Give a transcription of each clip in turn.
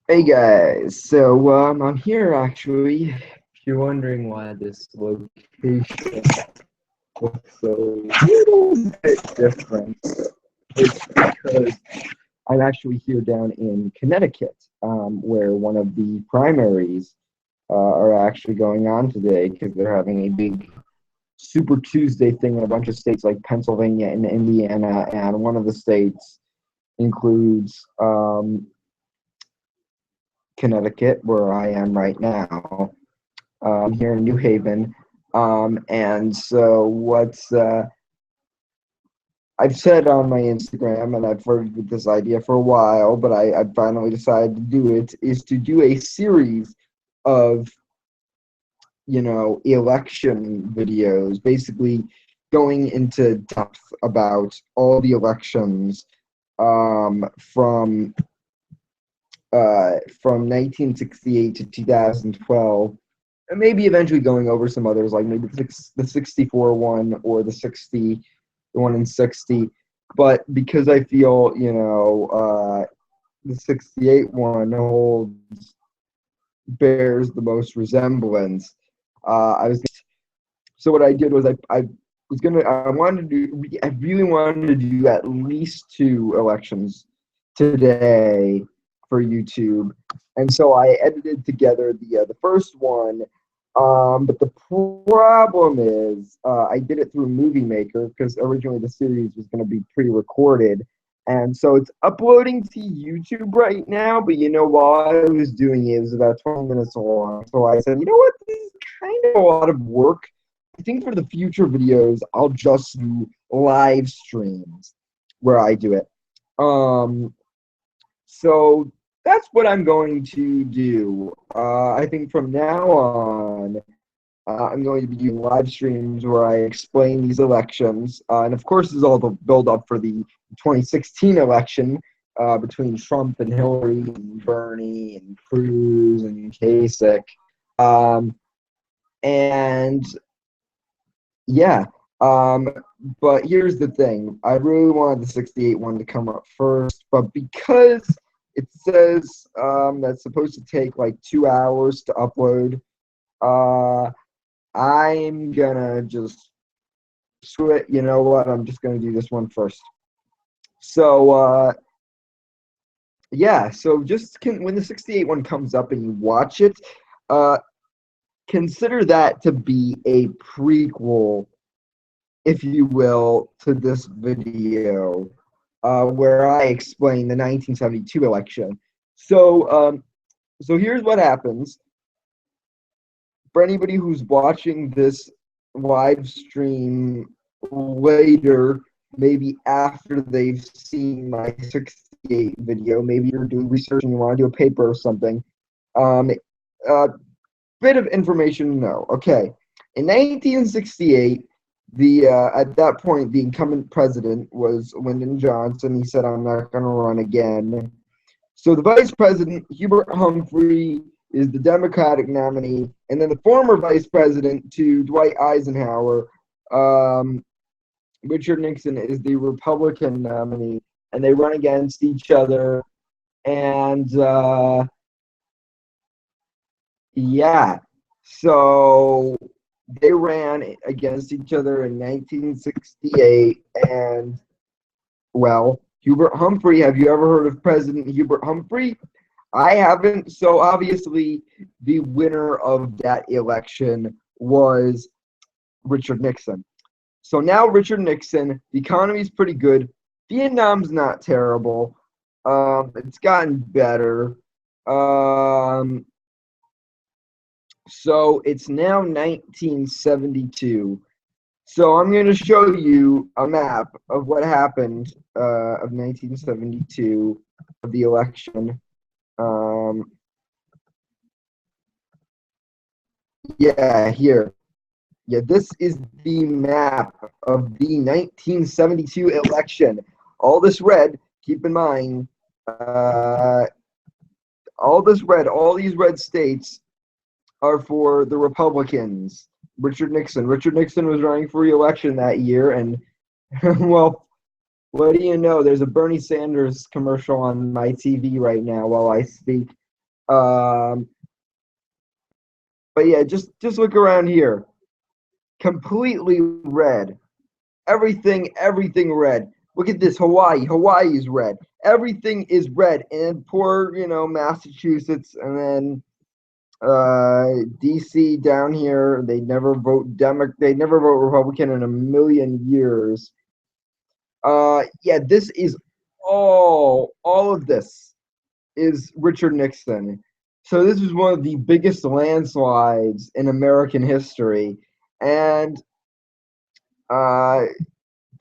Hey guys, so I'm here actually. If you're wondering why this location looks so a little bit different, it's because I'm actually here down in Connecticut, where one of the primaries are actually going on today because they're having a big Super Tuesday thing in a bunch of states like Pennsylvania and Indiana, and one of the states includes Connecticut, where I am right now, here in New Haven. And so what's I've said on my Instagram, and I've flirted with this idea for a while, but I finally decided to do it, is to do a series of, election videos, basically going into depth about all the elections from 1968 to 2012, and maybe eventually going over some others, like maybe the 64 one or the 1 in 60. But because I feel, the 68 one bears the most resemblance, I was so what I did was I really wanted to do at least two elections today for YouTube, and so I edited together the first one. But the problem is, I did it through Movie Maker because originally the series was going to be pre-recorded, and so it's uploading to YouTube right now. But while I was doing it, it was about 20 minutes long. So I said, you know what, this is kind of a lot of work. I think for the future videos, I'll just do live streams where I do it. Um, so that's what I'm going to do. I think from now on, I'm going to be doing live streams where I explain these elections. And of course, this is all the build up for the 2016 election between Trump and Hillary and Bernie and Cruz and Kasich. Um, and yeah, um, but here's the thing. I really wanted the 68 one to come up first, but because it says that's supposed to take like 2 hours to upload, uh, I'm gonna just screw it. You know what? I'm just gonna do this one first. So yeah, so when the 68 one comes up and you watch it, uh, consider that to be a prequel, if you will, to this video where I explain the 1972 election. So here's what happens for anybody who's watching this live stream later, maybe after they've seen my 68 video, maybe you're doing research and you want to do a paper or something. Um, a bit of information to know. Okay, in 1968, the at that point the incumbent president was Lyndon Johnson. He said, "I'm not going to run again." So the vice president, Hubert Humphrey, is the Democratic nominee, and then the former vice president to Dwight Eisenhower, um, Richard Nixon, is the Republican nominee, and they run against each other. And yeah, so they ran against each other in 1968, and well, Hubert Humphrey. Have you ever heard of President Hubert Humphrey? I haven't. So obviously, the winner of that election was Richard Nixon. So now Richard Nixon, the economy's pretty good. Vietnam's not terrible. It's gotten better. Um, so it's now 1972. So I'm going to show you a map of what happened of 1972 of the election. Um, yeah, here. Yeah, this is the map of the 1972 election. All this red, keep in mind, all these red states are for the Republicans. Richard Nixon. Richard Nixon was running for re-election that year, and well, what do you know? There's a Bernie Sanders commercial on my TV right now while I speak. Um, but yeah, just look around here. Completely red. Everything red. Look at this, Hawaii. Hawaii's red. Everything is red. And poor, Massachusetts, and then DC down here, they never vote Republican in a million years. Yeah, this is all of this is Richard Nixon. So this was one of the biggest landslides in American history. And uh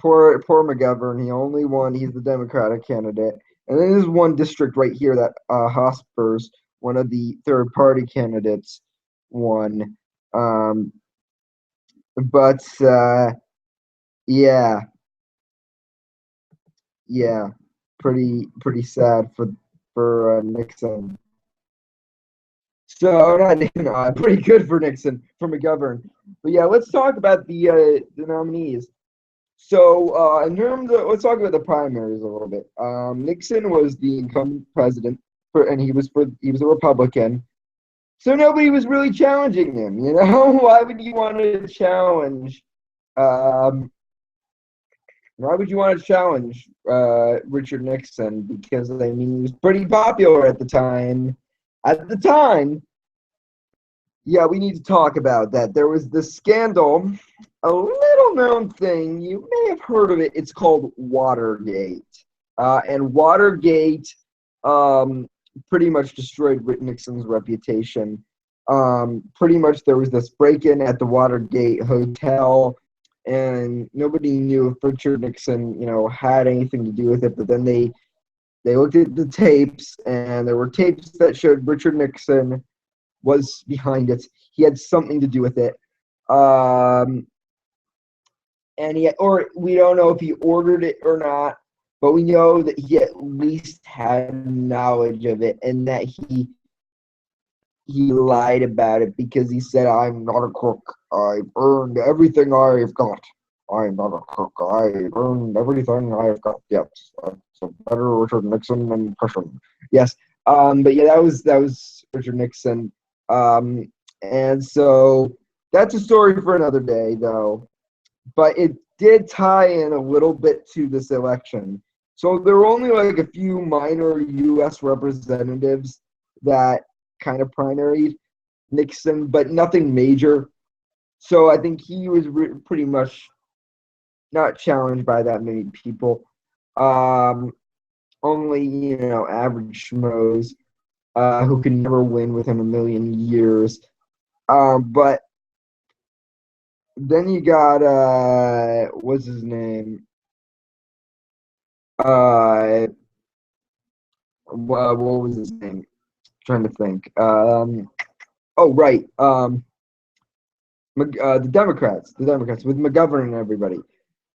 poor McGovern, he only won, he's the Democratic candidate. And then there's one district right here that Hospers, one of the third party candidates, won. Um but yeah, yeah, pretty sad for Nixon. So not pretty good for Nixon, for McGovern. But yeah, let's talk about the nominees. So in terms of, let's talk about the primaries a little bit. Nixon was the incumbent president, and he was a Republican. So nobody was really challenging him. Why would you want to challenge? Um, why would you want to challenge Richard Nixon? Because I mean, he was pretty popular at the time. At the time, yeah, we need to talk about that. There was this scandal, a little known thing. You may have heard of it. It's called Watergate. And Watergate pretty much destroyed Nixon's reputation. Pretty much there was this break in at the Watergate Hotel, and nobody knew if Richard Nixon, had anything to do with it. But then they looked at the tapes, and there were tapes that showed Richard Nixon was behind it. He had something to do with it. And or we don't know if he ordered it or not, but we know that he at least had knowledge of it, and that he lied about it because he said, "I'm not a crook. I've earned everything I've got. I'm not a crook. I earned everything I've got." Yes, it's a better Richard Nixon impression. Yes. But yeah, that was Richard Nixon. And so that's a story for another day, though. But it did tie in a little bit to this election. So there were only like a few minor U.S. representatives that kind of primaried Nixon, but nothing major. So I think he was pretty much not challenged by that many people. Um, Only, average schmoes who can never win within a million years. But then you got what's his name? Uh, what was his name? Trying to think. Oh right. The Democrats with McGovern and everybody.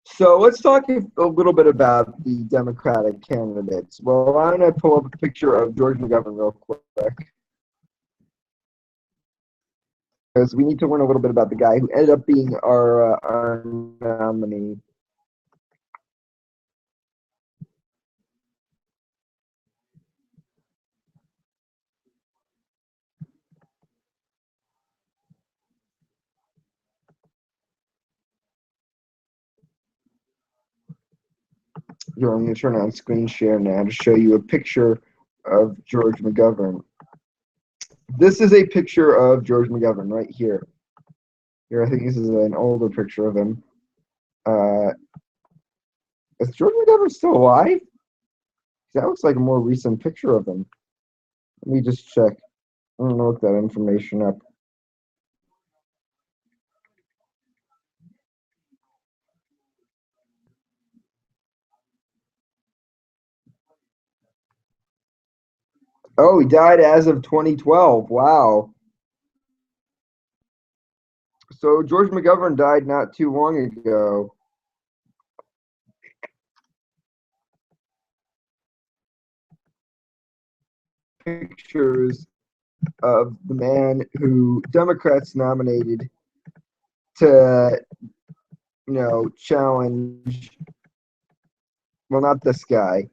So let's talk a little bit about the Democratic candidates. Well, I'm going to pull up a picture of George McGovern real quick because we need to learn a little bit about the guy who ended up being our nominee. Here, I'm going to turn on screen share now to show you a picture of George McGovern. This is a picture of George McGovern right here. Here, I think this is an older picture of him. Is George McGovern still alive? That looks like a more recent picture of him. Let me just check. I'm going to look that information up. Oh, he died as of 2012. Wow. So George McGovern died not too long ago. Pictures of the man who Democrats nominated to, challenge. Well, not this guy,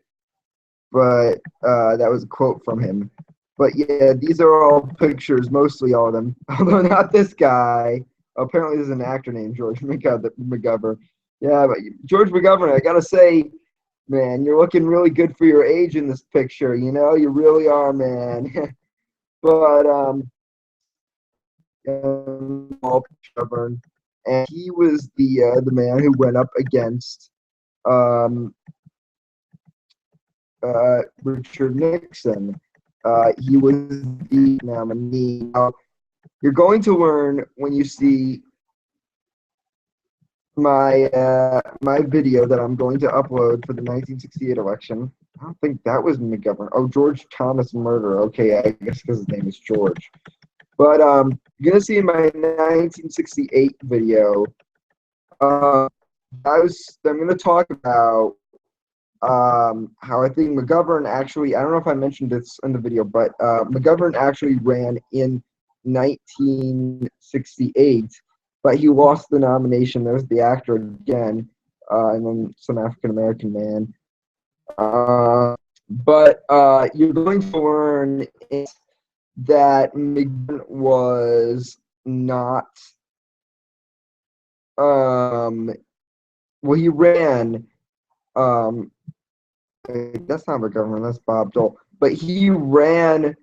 but that was a quote from him. But yeah, these are all pictures, mostly all of them. Although not this guy. Apparently, there's an actor named George McGovern. Yeah, but George McGovern, I gotta say, man, you're looking really good for your age in this picture. You know, you really are, man. But McGovern, and he was the man who went up against um, Richard Nixon. He was the nominee. Now, you're going to learn when you see my video that I'm going to upload for the 1968 election. I don't think that was McGovern. Oh, George Thomas Murder. Okay, I guess because his name is George. But you're gonna see in my 1968 video. I'm gonna talk about how I think McGovern actually. I don't know if I mentioned this in the video, but McGovern actually ran in 1968, but he lost the nomination. There's the actor again, and then some African American man. But you're going to learn that McGovern was not. Well, he ran. Um, that's not McGovern. That's Bob Dole. But he ran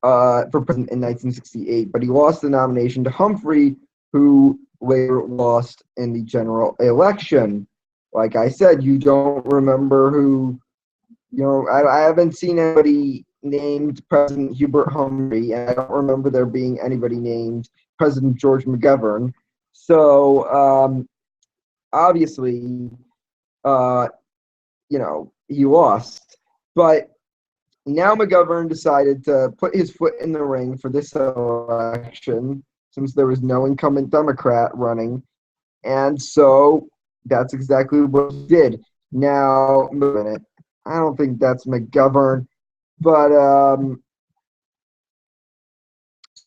for president in 1968, but he lost the nomination to Humphrey, who later lost in the general election. Like I said, you don't remember who, I haven't seen anybody named President Hubert Humphrey, and I don't remember there being anybody named President George McGovern. So, obviously, he lost. But now McGovern decided to put his foot in the ring for this election since there was no incumbent Democrat running. And so that's exactly what he did. Now, I don't think that's McGovern, but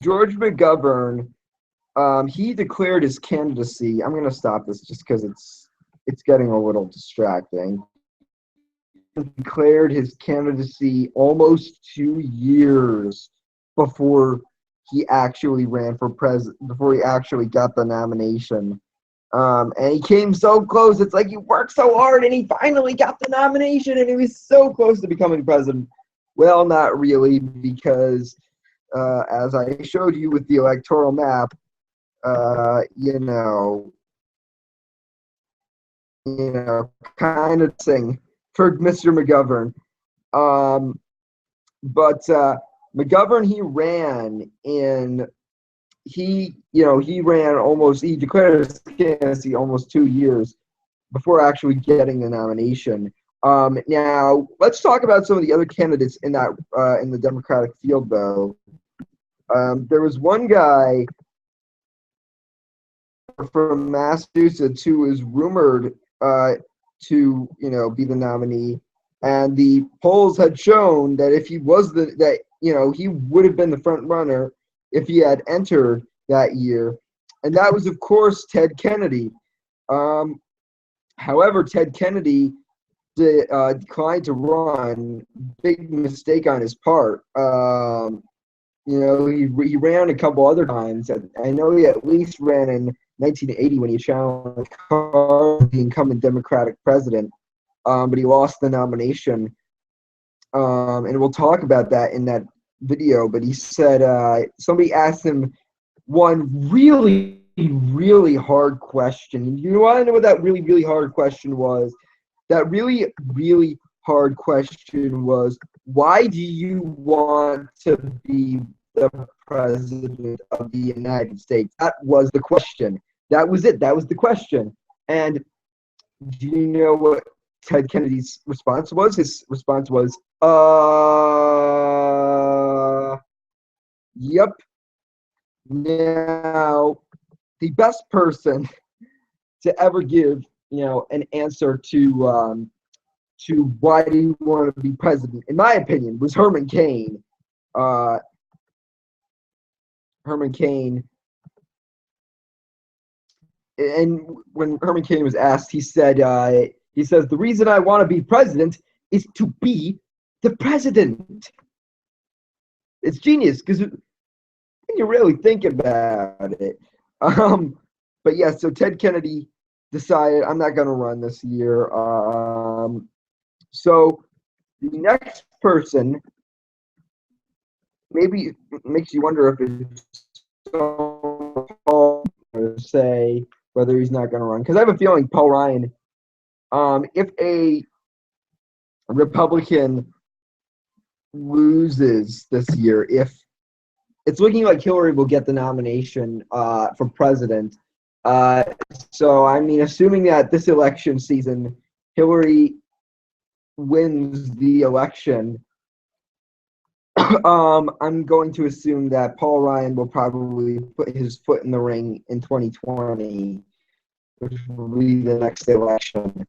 George McGovern, he declared his candidacy. I'm going to stop this just because it's getting a little distracting. Declared his candidacy almost 2 years before he actually ran for president, before he actually got the nomination. And he came so close. It's like he worked so hard and he finally got the nomination and he was so close to becoming president. Well, not really, because as I showed you with the electoral map, kind of sing for Mr. McGovern. But McGovern, he declared his candidacy almost 2 years before actually getting the nomination. Now, let's talk about some of the other candidates in the Democratic field, though. There was one guy from Massachusetts who was rumored to be the nominee, and the polls had shown that if he was he would have been the front runner if he had entered that year, and that was of course Ted Kennedy. However, Ted Kennedy declined to run. Big mistake on his part. He ran a couple other times. I know he at least ran in 1980 when he challenged the incumbent Democratic president, but he lost the nomination. And we'll talk about that in that video. But he said somebody asked him one really, really hard question. You want to know what that really, really hard question was? That really, really hard question was, why do you want to be the president of the United States? That was the question. That was it. That was the question. And do you know what Ted Kennedy's response was? His response was, yep. Now, the best person to ever give, an answer to why do you want to be president, in my opinion, was Herman Cain. Herman Cain. And when Herman Cain was asked, he says, the reason I want to be president is to be the president. it's genius because when you really think about it. But yeah, so Ted Kennedy decided I'm not going to run this year. So the next person maybe makes you wonder if it's Paul say whether he's not going to run because I have a feeling Paul Ryan. If a Republican loses this year, if it's looking like Hillary will get the nomination for president. So, I mean, assuming that this election season, Hillary wins the election, I'm going to assume that Paul Ryan will probably put his foot in the ring in 2020, which will be the next election.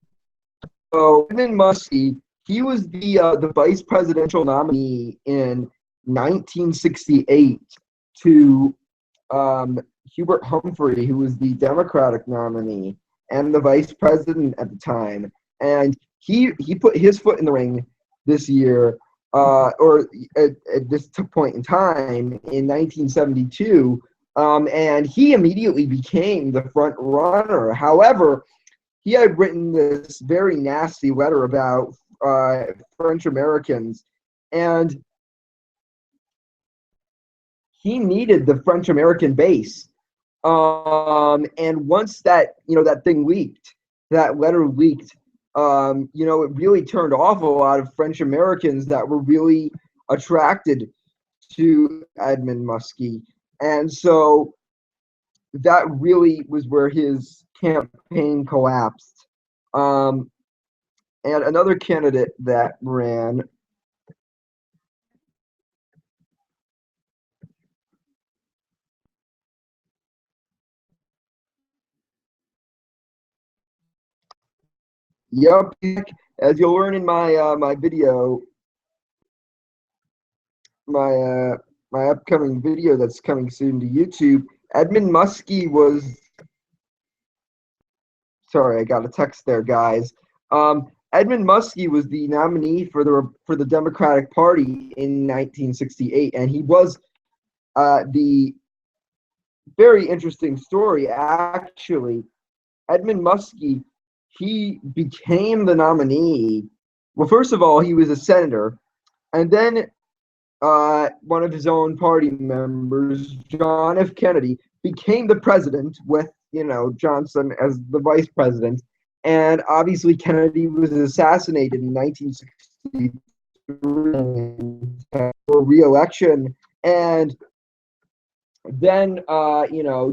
So, Edmund Muskie, he was the vice presidential nominee in 1968 to Hubert Humphrey, who was the Democratic nominee and the vice president at the time. And he put his foot in the ring this year, or at this point in time in 1972, and he immediately became the front runner. However, he had written this very nasty letter about French Americans, and he needed the French American base. And once that thing leaked, that letter leaked, it really turned off a lot of French Americans that were really attracted to Edmund Muskie, and so that really was where his campaign collapsed. And another candidate that ran. Yep, as you'll learn in my video, my upcoming video that's coming soon to YouTube, Edmund Muskie was. Sorry, I got a text there, guys. Edmund Muskie was the nominee for the Democratic Party in 1968, and he was the very interesting story actually. Edmund Muskie, he became the nominee. Well, first of all, he was a senator, and then one of his own party members, John F. Kennedy, became the president with Johnson as the vice president. And obviously, Kennedy was assassinated in 1963 for re-election. And then,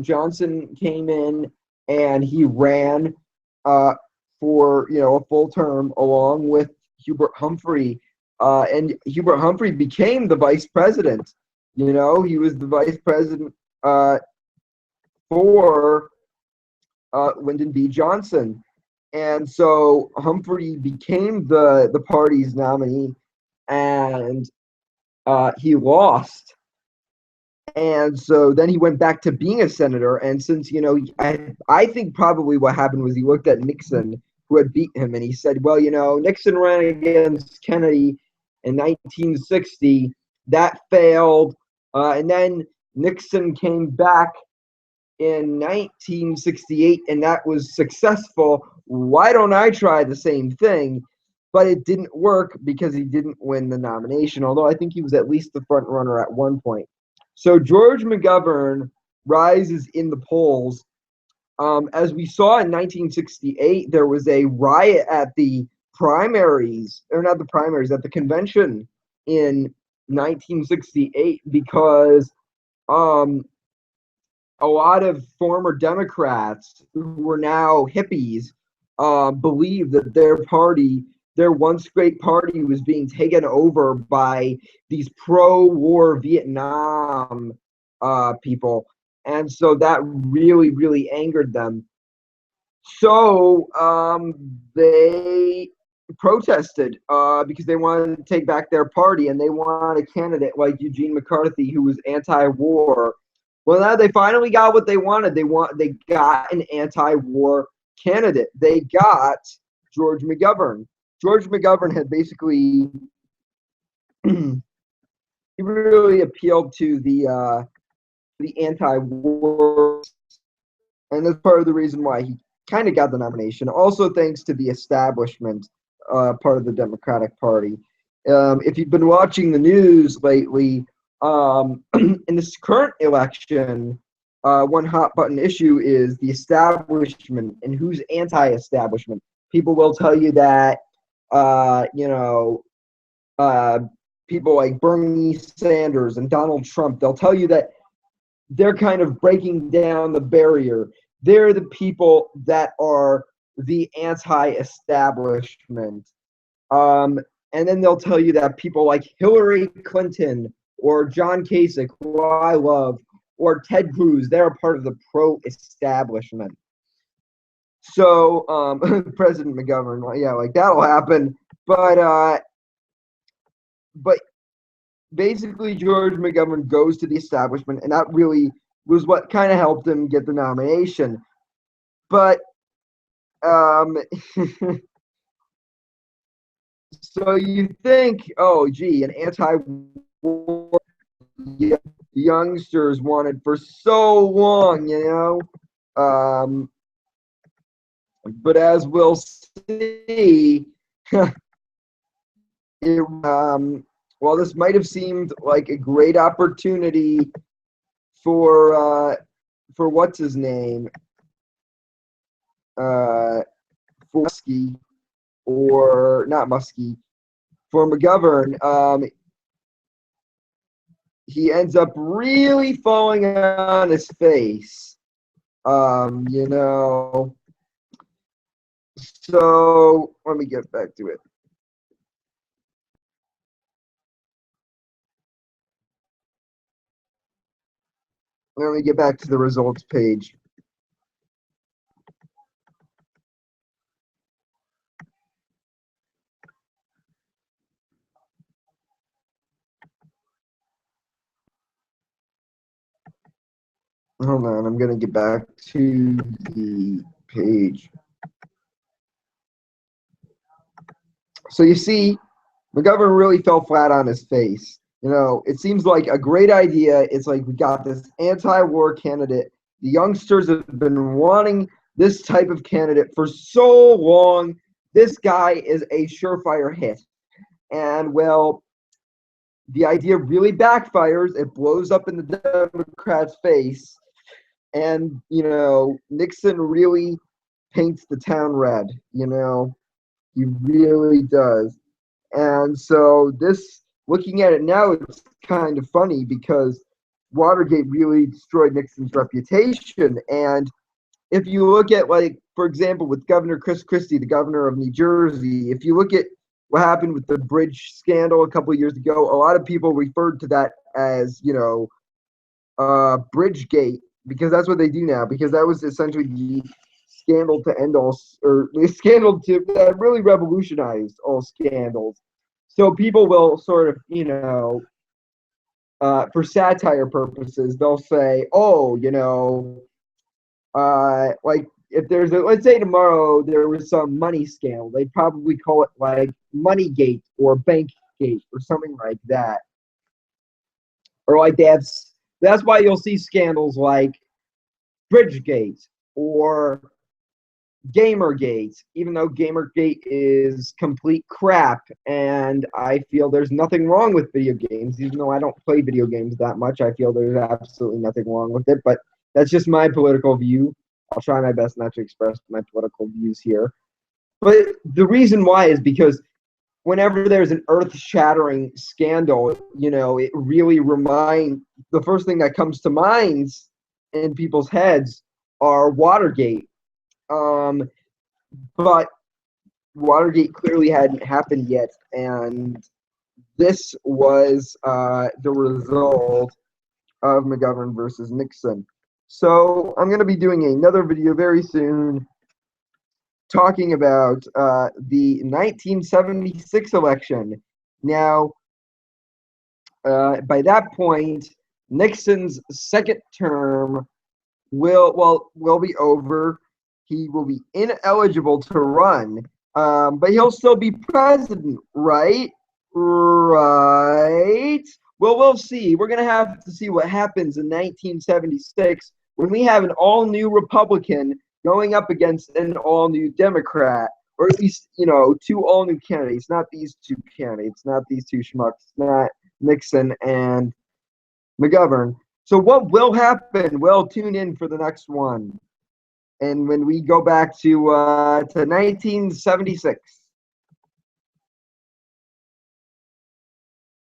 Johnson came in and he ran for a full term along with Hubert Humphrey. And Hubert Humphrey became the vice president. He was the vice president for Lyndon B. Johnson. And so Humphrey became the party's nominee, and he lost. And so then he went back to being a senator. And since, I think probably what happened was he looked at Nixon, who had beat him, and he said, well, Nixon ran against Kennedy in 1960. That failed. And then Nixon came back in 1968, and that was successful. Why don't I try the same thing? But it didn't work because he didn't win the nomination, although I think he was at least the front runner at one point. So George McGovern rises in the polls. As we saw in 1968, there was a riot at the primaries, or not the primaries, at the convention in 1968 because a lot of former Democrats who were now hippies believed that their once great party, was being taken over by these pro-war Vietnam people. And so that really, really angered them. So they protested because they wanted to take back their party, and they wanted a candidate like Eugene McCarthy who was anti-war. Well, now they finally got what they wanted. They got an anti-war candidate. They got George McGovern. George McGovern had basically he really appealed to the anti-war, and that's part of the reason why he kind of got the nomination. Also, thanks to the establishment part of the Democratic Party. If you've been watching the news lately, in this current election, one hot button issue is the establishment and who's anti-establishment. People will tell you that, you know, people like Bernie Sanders and Donald Trump, they'll tell you that they're kind of breaking down the barrier. They're the people that are the anti-establishment. Um, and then they'll tell you that people like Hillary Clinton or John Kasich, who I love, or Ted Cruz, they're a part of the pro-establishment. So President McGovern, yeah, like that'll happen. But basically George McGovern goes to the establishment, and that really was what kind of helped him get the nomination. But so you think, oh, gee, an anti-war youngsters wanted for so long, you know? But as we'll see, well, this might have seemed like a great opportunity for what's his name, for Muskie, or not Muskie, for McGovern. He ends up really falling on his face, you know. So let me get back to it. Let me get back to the results page. Hold on, I'm going to get back to the page. So you see, McGovern really fell flat on his face. You know, it seems like a great idea. It's like we got this anti-war candidate. The youngsters have been wanting this type of candidate for so long. This guy is a surefire hit. And, well, the idea really backfires. It blows up in the Democrats' face. And, you know, Nixon really paints the town red, you know. He really does. And so this, looking at it now, it's kind of funny because Watergate really destroyed Nixon's reputation. And if you look at, like, for example, with Governor Chris Christie, the governor of New Jersey, if you look at what happened with the bridge scandal a couple of years ago, a lot of people referred to that as, you know, Bridgegate, because that's what they do now, because that was essentially the scandal to end all, or the scandal that really revolutionized all scandals. So people will sort of, you know, for satire purposes, they'll say, oh, you know, like if there's let's say tomorrow there was some money scandal, they'd probably call it like Moneygate or Bankgate or something like that. Or like that's why you'll see scandals like Bridgegate or Gamergate, even though Gamergate is complete crap, and I feel there's nothing wrong with video games, even though I don't play video games that much. I feel there's absolutely nothing wrong with it, but that's just my political view. I'll try my best not to express my political views here. But the reason why is because whenever there's an earth-shattering scandal, you know, it really the first thing that comes to mind in people's heads are Watergate. But Watergate clearly hadn't happened yet, and this was the result of McGovern versus Nixon. So I'm going to be doing another video very soon talking about the 1976 election. Now, by that point, Nixon's second term will be over. He will be ineligible to run, but he'll still be president, right? Right. Well, we'll see. We're going to have to see what happens in 1976 when we have an all-new Republican going up against an all-new Democrat, or at least, two all-new candidates, not these two candidates, not these two schmucks, not Nixon and McGovern. So what will happen? Well, tune in for the next one. And when we go back to 1976.